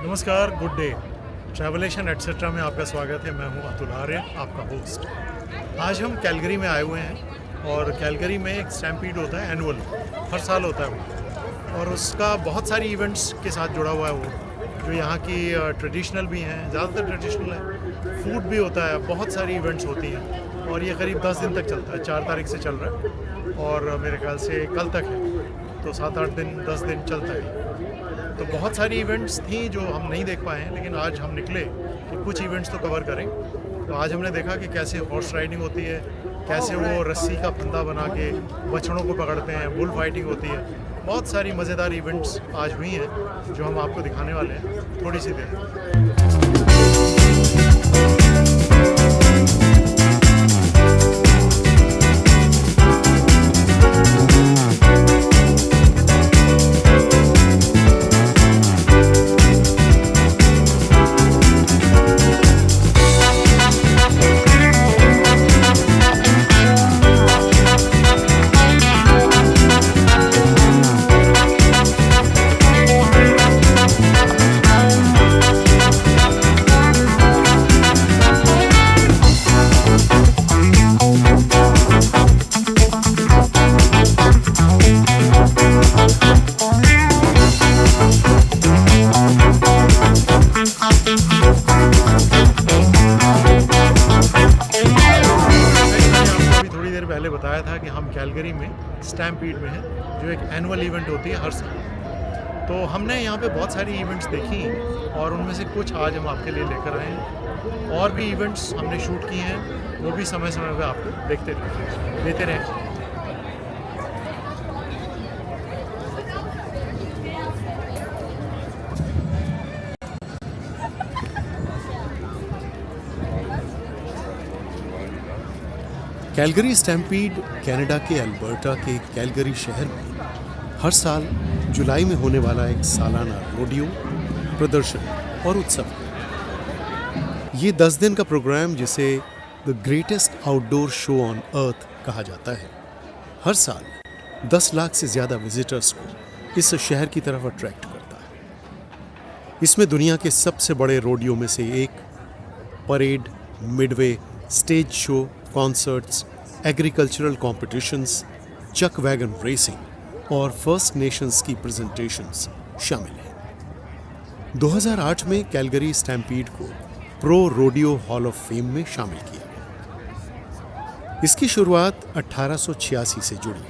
नमस्कार, good day. ट्रैवलेशन etcetera में आपका स्वागत है। मैं हूं अतुल आर्य, आपका होस्ट। आज हम कैलगरी में आए हुए हैं और कैलगरी में एक स्टैम्पीड होता है, एनुअल, हर साल होता है वो, और उसका बहुत सारी इवेंट्स के साथ जुड़ा हुआ है वो, जो यहाँ की ट्रेडिशनल भी हैं, ज़्यादातर ट्रेडिशनल है। फूड भी होता है, बहुत सारी इवेंट्स होती हैं और ये करीब 10 दिन तक चलता है। 4 तारीख से चल रहा है और मेरे ख्याल से कल तक है, तो 7-8 दिन 10 दिन चलता है। तो बहुत सारी इवेंट्स थी जो हम नहीं देख पाए हैं, लेकिन आज हम निकले कि कुछ इवेंट्स तो कवर करें। तो आज हमने देखा कि कैसे हॉर्स राइडिंग होती है, कैसे वो रस्सी का फंदा बना के बछड़ों को पकड़ते हैं, बुल फाइटिंग होती है। बहुत सारी मज़ेदार इवेंट्स आज हुई हैं जो हम आपको दिखाने वाले हैं थोड़ी सी देर में। पहले बताया था कि हम कैलगरी में स्टैम्पीड में हैं, जो एक एनुअल इवेंट होती है हर साल। तो हमने यहाँ पे बहुत सारी इवेंट्स देखी और उनमें से कुछ आज हम आपके लिए लेकर आए हैं। और भी इवेंट्स हमने शूट किए हैं, वो भी समय समय पर आपको देते रहें। कैलगरी स्टैम्पीड कनाडा के अल्बर्टा के कैलगरी शहर में हर साल जुलाई में होने वाला एक सालाना रोडियो प्रदर्शन और उत्सव है। ये 10 दिन का प्रोग्राम, जिसे the greatest outdoor show on earth कहा जाता है, हर साल 10 लाख से ज़्यादा विजिटर्स को इस शहर की तरफ अट्रैक्ट करता है। इसमें दुनिया के सबसे बड़े रोडियो में से एक, parade, midway, stage show, concerts, agricultural competitions, chuck wagon racing और फर्स्ट नेशंस की प्रेजेंटेशंस शामिल हैं। 2008 में कैलगरी स्टैम्पीड को pro rodeo hall of fame में शामिल किया गया। इसकी शुरुआत 1886 से जुड़ी,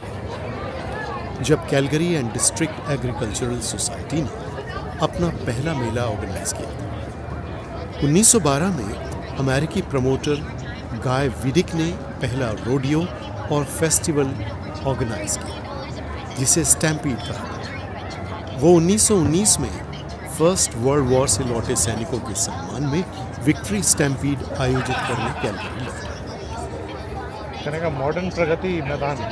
जब Calgary and district agricultural society ने अपना पहला मेला ऑर्गेनाइज किया था। 1912 में अमेरिकी प्रमोटर गाय विडिक ने पहला रोडियो और फेस्टिवल ऑर्गेनाइज किया, जिसे स्टैम्पीड कहा। वो 1919 में फर्स्ट वर्ल्ड वॉर से लौटे सैनिकों के सम्मान में विक्ट्री स्टैम्पीड आयोजित करने कैलगरी लौटा। कहने का मॉडर्न प्रगति मैदान है।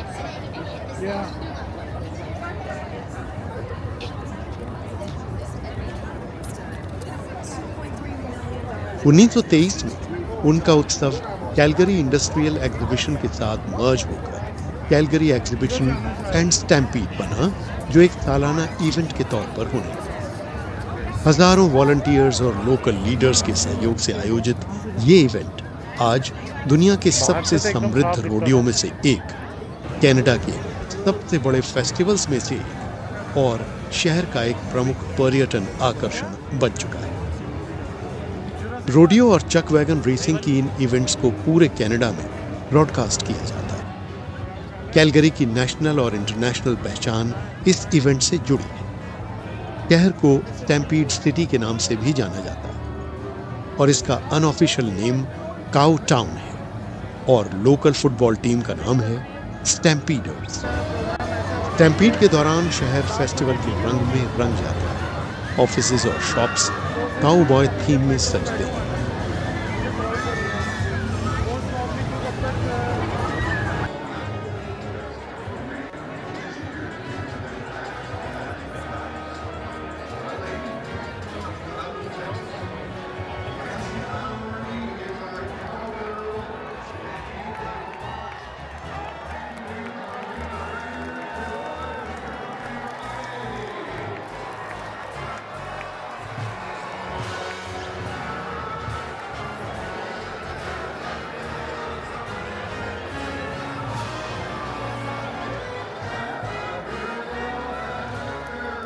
1923 में उनका उत्सव कैलगरी इंडस्ट्रियल एग्जीबिशन के साथ मर्ज होकर कैलगरी एग्जीबिशन एंड स्टैम्पीड बना, जो एक सालाना इवेंट के तौर पर होने लगा। हजारों वॉलंटियर्स और लोकल लीडर्स के सहयोग से आयोजित ये इवेंट आज दुनिया के सबसे समृद्ध रोडियो में से एक, कनाडा के सबसे बड़े फेस्टिवल्स में से एक और शहर का एक प्रमुख पर्यटन आकर्षण बन चुका है। रोडियो और चक वैगन रेसिंग की इन इवेंट्स को पूरे कनाडा में ब्रॉडकास्ट किया जाता है। कैलगरी की नेशनल और इंटरनेशनल पहचान इस इवेंट से जुड़ी है। शहर को स्टैम्पीड सिटी के नाम से भी जाना जाता है और इसका अनऑफिशियल नेम काउ टाउन है और लोकल फुटबॉल टीम का नाम है स्टैम्पीडर्स। स्टैम्पीड के दौरान शहर फेस्टिवल के रंग में रंग जाता है। ऑफिसेज और शॉप्स काउबॉय थीम में सजते हैं।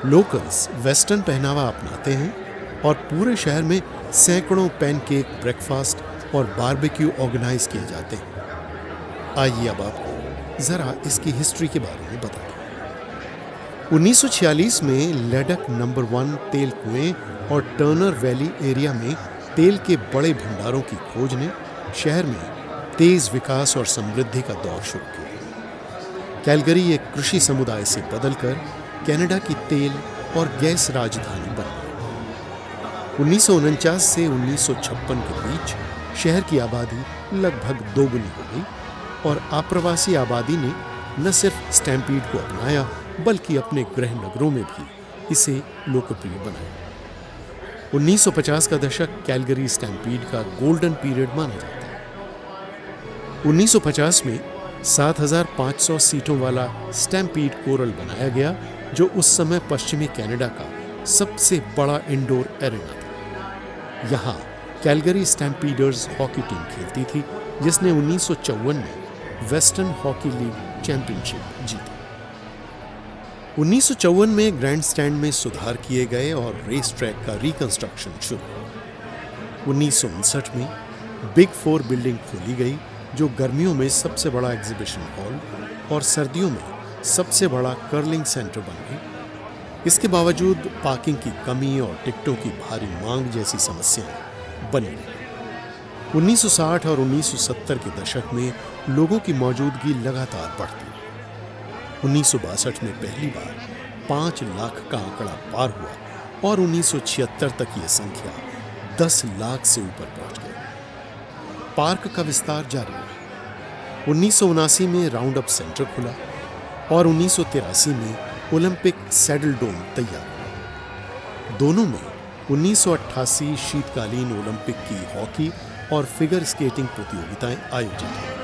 लोकल्स वेस्टर्न पहनावा अपनाते हैं और पूरे शहर में सैकड़ों पैनकेक ब्रेकफास्ट और बारबेक्यू ऑर्गेनाइज किए जाते हैं। आइए अब आपको जरा इसकी हिस्ट्री के बारे में बताएं। 1946 में लेडक नंबर 1 तेल कुएं और टर्नर वैली एरिया में तेल के बड़े भंडारों की खोज ने शहर में तेज विकास और समृद्धि का दौर शुरू किया। कैलगरी एक कृषि समुदाय से बदलकर कनाडा की तेल और गैस राजधानी बन गई। 1949 से 1956 के बीच शहर की आबादी लगभग दोगुनी हो गई और आप्रवासी आबादी ने न सिर्फ स्टैम्पीड को अपनाया बल्कि अपने गृह नगरों में भी इसे लोकप्रिय बनाया। 1950 का दशक कैलगरी स्टैम्पीड का गोल्डन पीरियड माना जाता है। 1950 में 7,500 सीटों वाला स्टैम्पीड कोरल बनाया गया, जो उस समय पश्चिमी कनाडा का सबसे बड़ा इंडोर एरेना था। यहाँ कैलगरी स्टैम्पीडर्स हॉकी टीम खेलती थी, जिसने 1954 में वेस्टर्न हॉकी लीग चैंपियनशिप जीती। 1954 में ग्रैंड स्टैंड में सुधार किए गए और रेस ट्रैक का रिकंस्ट्रक्शन शुरू। 1959 में बिग 4 बिल्डिंग खोली गई, जो गर्मियों में सबसे बड़ा एग्जीबिशन हॉल और सर्दियों में सबसे बड़ा कर्लिंग सेंटर बन गई। इसके बावजूद पार्किंग की कमी और टिकटों की भारी मांग जैसी समस्याएं बनी रही। 1960 और 1970 के दशक में लोगों की मौजूदगी लगातार बढ़ती। 1962 में पहली बार 5 लाख का आंकड़ा पार हुआ और 1976 तक यह संख्या 10 लाख से ऊपर पहुंच गई। पार्क का विस्तार जारी रहा। 1979 में राउंड अप सेंटर खुला और 1983 में ओलंपिक सैडल डोम तैयार हुआ। दोनों में 1988 शीतकालीन ओलंपिक की हॉकी और फिगर स्केटिंग प्रतियोगिताएं आयोजित हुई।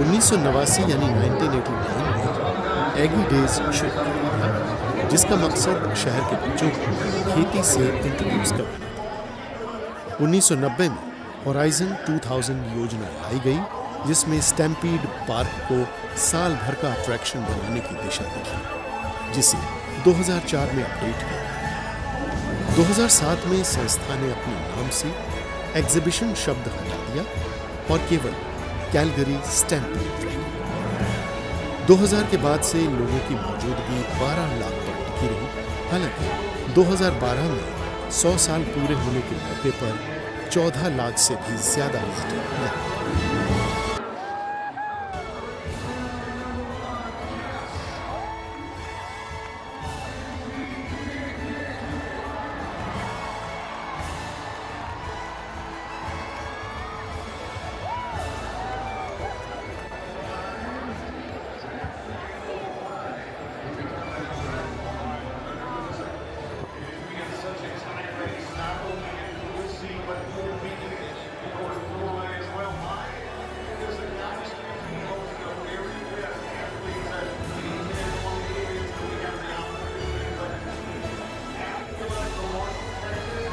$1989 यानी 1989 में एगी डेज शुरू किया, जिसका मकसद शहर के बच्चों को खेती से इंट्रोड्यूस करना था। 1990 में होराइजन 2000 योजना लाई गई, जिसमें स्टैम्पीड पार्क को साल भर का अट्रैक्शन बनाने की दिशा दिखी, जिसे 2004 में अपडेट किया। 2007 में संस्था ने अपने नाम से एग्जीबिशन शब्द हटा दिया और केवल कैलगरी स्टैम्पीड रही। 2000 के बाद से लोगों की मौजूदगी 12 लाख पर टिकी रही। हालांकि 2012 में 100 साल पूरे होने के मौके पर 14 लाख से भी ज्यादा विजिटर लगे।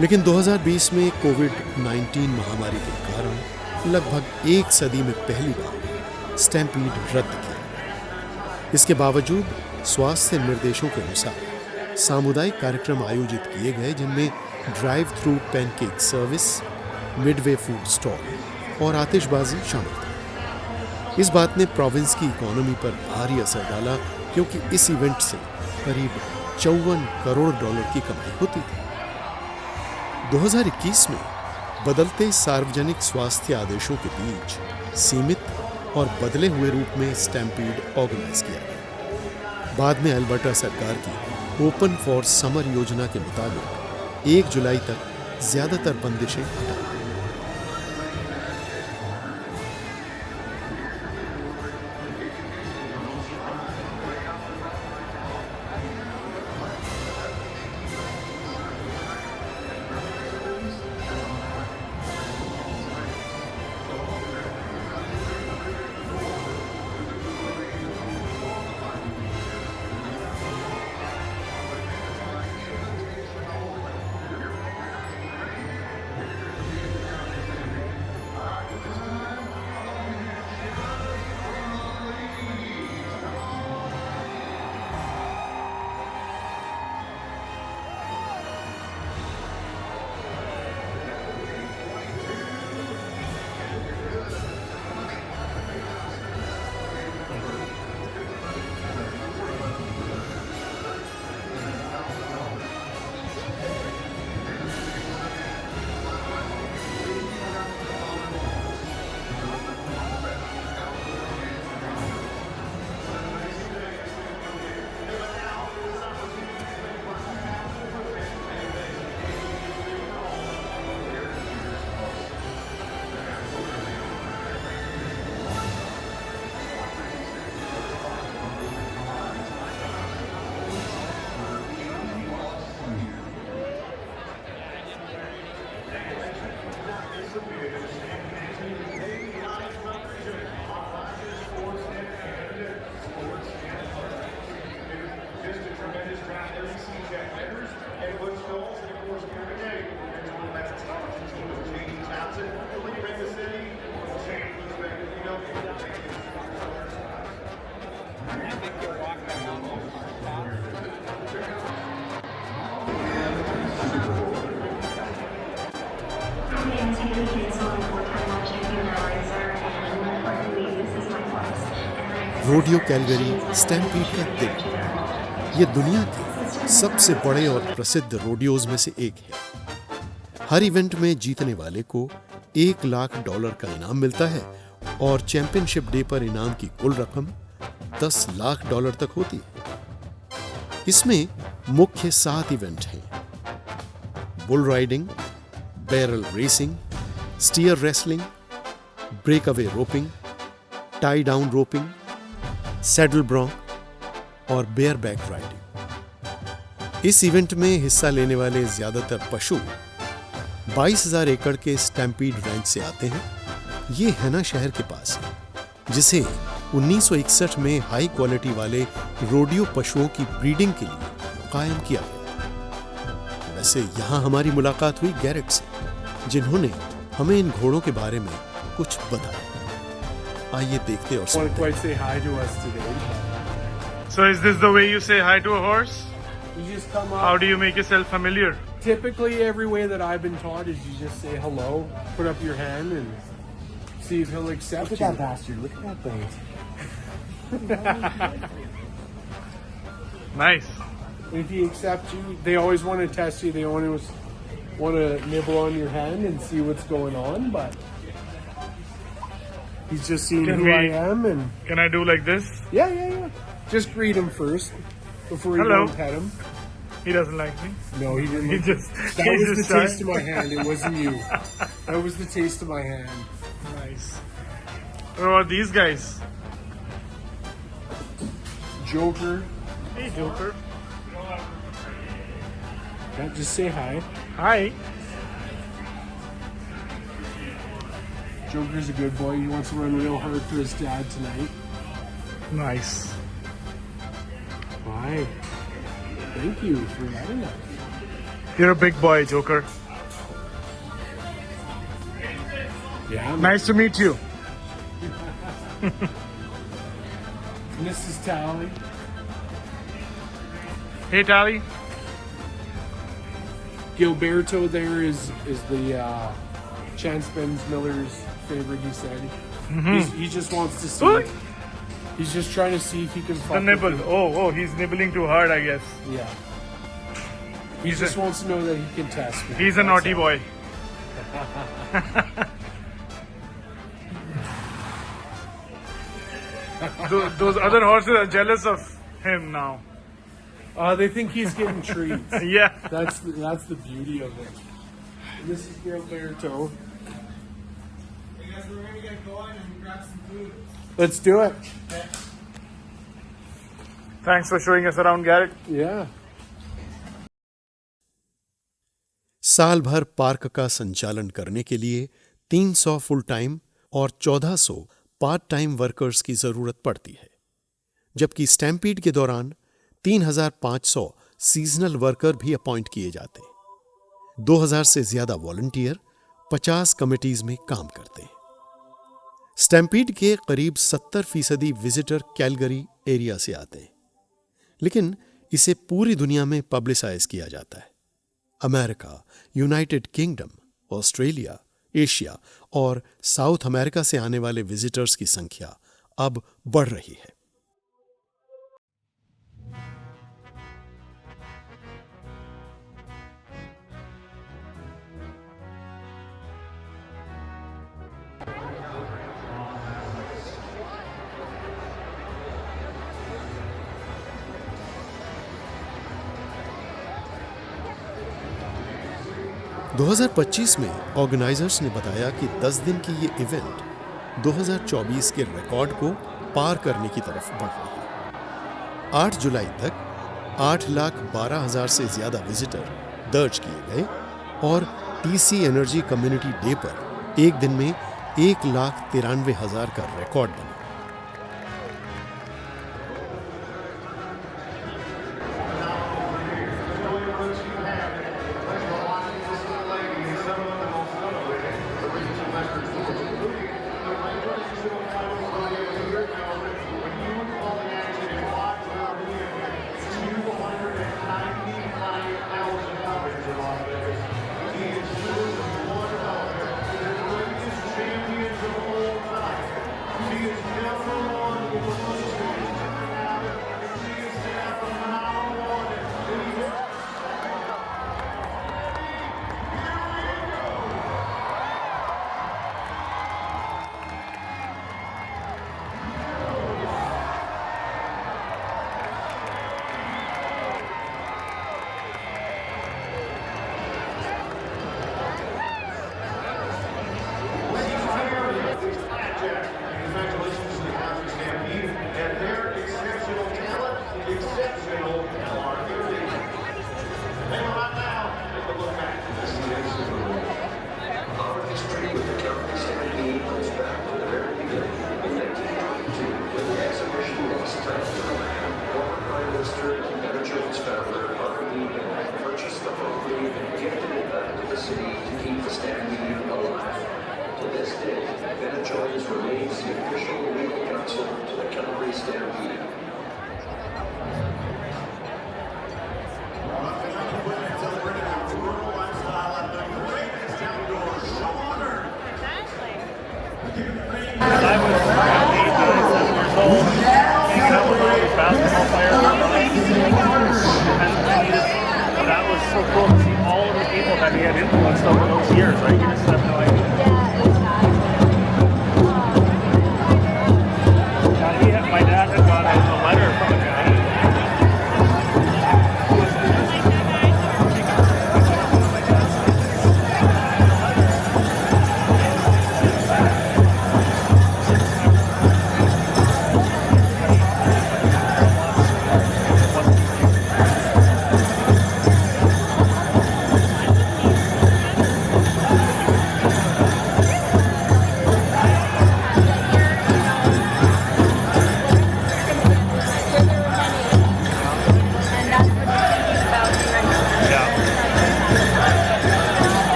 लेकिन 2020 में कोविड-19 महामारी के कारण लगभग एक सदी में पहली बार स्टैम्पीड रद्द किया। इसके बावजूद स्वास्थ्य निर्देशों के अनुसार सामुदायिक कार्यक्रम आयोजित किए गए, जिनमें drive through pancake service, Midway food stall और आतिशबाजी शामिल था। इस बात ने प्रोविंस की इकोनॉमी पर भारी असर डाला, क्योंकि इस इवेंट से करीब $54 करोड़ की कमाई होती थी। 2021 में बदलते सार्वजनिक स्वास्थ्य आदेशों के बीच सीमित और बदले हुए रूप में स्टैम्पीड ऑर्गेनाइज किया गया। बाद में अल्बर्टा सरकार की ओपन फॉर समर योजना के मुताबिक 1 जुलाई तक ज्यादातर बंदिशें हटा दी। रोडियो कैलगरी स्टैम्पीड का दिन। ये दुनिया के सबसे बड़े और प्रसिद्ध रोडियोज में से एक है। हर इवेंट में जीतने वाले को $1,00,000 का इनाम मिलता है और चैंपियनशिप डे पर इनाम की कुल रकम $10,00,000 तक होती है। इसमें मुख्य 7 इवेंट हैं: bull riding, barrel racing, steer wrestling, breakaway roping, tie down roping, saddle bronc और बेयर बैक राइडिंग। इस इवेंट में हिस्सा लेने वाले ज्यादातर पशु 22,000 एकड़ के स्टैम्पीड रैंच से आते हैं। ये हैना शहर के पास है, जिसे 1961 में हाई क्वालिटी वाले रोडियो पशुओं की ब्रीडिंग के लिए कायम किया गया। वैसे यहां हमारी मुलाकात हुई गैरेट से, जिन्होंने हमें इन घोड़ों के बारे में कुछ बताया। आइए देखते और सुनते हैं। Say hi to us today. So is this the way you say hi to a horse? You just come up. How do you make yourself familiar? Typically, every way that I've been taught is you just say hello, put up your hand, and see if he'll accept Look you. at that bastard. Look at that thing. Nice. If he accepts you, they always want to test you. They always want to nibble on your hand and see what's going on, but he's just seeing Can who we- I am, and Can I do like this? yeah. Just greet him first before you Hello. go and pet him. He doesn't like me. No, he didn't. He look- just that he's was the just shy. taste of my hand. It wasn't you. That was the taste of my hand. Nice. What about these guys? Joker. Hey, Joker. Yeah, just say hi. Hi. Joker's a good boy. He wants to run real hard for his dad tonight. Nice. Hi. Thank you for letting us. You're a big boy, Joker. Yeah. Nice to meet you. Mrs. Tally. Hey, Tally. Gilberto there is the Chance Benz Miller's favorite, he said. He just wants to see. What? He's just trying to see if he can fuck The with nibble. you. Oh, he's nibbling too hard, I guess. Yeah. He He's just a- wants to know that he can test me. He's a That's naughty all. boy. Those other horses are jealous of him now. They think he's getting treats. Yeah. That's the beauty of it. And this is Gilberto. Hey guys, we're gonna get going and grab some food. Let's do it. Thanks for showing us around, Garrett. Yeah. साल भर park का संचालन करने के लिए 300 full time और 1400 part time workers की जरूरत पड़ती है, जबकि स्टैम्पीड के दौरान 3,500 सीजनल वर्कर भी अपॉइंट किए जाते हैं। 2,000 से ज्यादा वॉलंटियर 50 कमिटीज में काम करते हैं। स्टैम्पीड के करीब 70% विजिटर कैलगरी एरिया से आते हैं, लेकिन इसे पूरी दुनिया में पब्लिसाइज किया जाता है। America, United kingdom, Australia, Asia और साउथ अमेरिका से आने वाले विजिटर्स की संख्या अब बढ़ रही है। – 2025 में ऑर्गेनाइजर्स ने बताया कि 10 दिन की ये इवेंट 2024 के रिकॉर्ड को पार करने की तरफ बढ़ रही है। 8 जुलाई तक 8,12,000 से ज्यादा विजिटर दर्ज किए गए और टीसी एनर्जी कम्युनिटी डे पर एक दिन में 1,93,000 का रिकॉर्ड बना।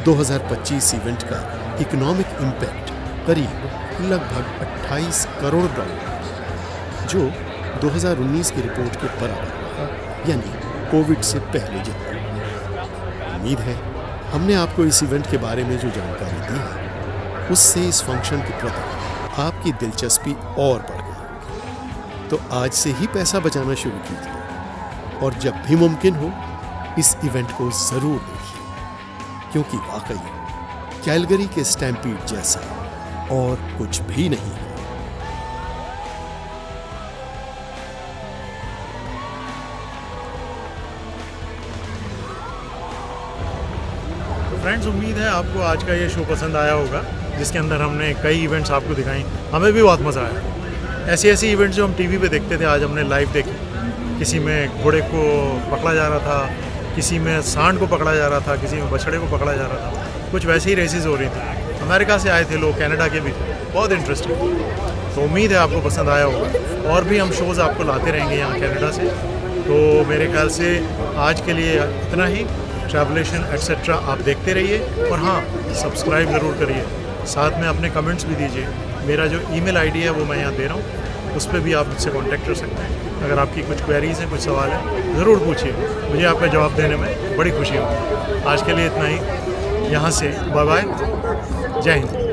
2025 इवेंट का इकोनॉमिक इम्पैक्ट करीब लगभग 28 करोड़ डॉलर, जो 2019 की रिपोर्ट के बराबर रहा, यानी कोविड से पहले जितना। उम्मीद है हमने आपको इस इवेंट के बारे में जो जानकारी दी है उससे इस फंक्शन के प्रति आपकी दिलचस्पी और बढ़ गई। तो आज से ही पैसा बचाना शुरू कीजिए और जब भी मुमकिन हो इस इवेंट को जरूर देखिए, क्योंकि वाकई कैलगरी के स्टैम्पीड जैसा और कुछ भी नहीं है। फ्रेंड्स, उम्मीद है आपको आज का ये शो पसंद आया होगा, जिसके अंदर हमने कई इवेंट्स आपको दिखाई। हमें भी बहुत मज़ा आया। ऐसी इवेंट्स जो हम टीवी पे देखते थे आज हमने लाइव देखे। किसी में घोड़े को पकड़ा जा रहा था, किसी में सांड को पकड़ा जा रहा था, किसी में बछड़े को पकड़ा जा रहा था। कुछ वैसे ही रेसेस हो रही थी। अमेरिका से आए थे लोग, कनाडा के भी थे, बहुत इंटरेस्टिंग। तो उम्मीद है आपको पसंद आया होगा और भी हम शोज़ आपको लाते रहेंगे यहाँ कनाडा से। तो मेरे ख्याल से आज के लिए इतना ही। ट्रैवलेशन एट्सेट्रा आप देखते रहिए और हाँ, सब्सक्राइब ज़रूर करिए। साथ में अपने कमेंट्स भी दीजिए। मेरा जो ईमेल आईडी है वो मैं यहाँ दे रहा हूँ, उस पर भी आप मुझसे कांटेक्ट कर सकते हैं। अगर आपकी कुछ क्वेरीज हैं, कुछ सवाल हैं, ज़रूर पूछिए। मुझे आपका जवाब देने में बड़ी खुशी होगी। आज के लिए इतना ही। यहाँ से बाय बाय, जय हिंद।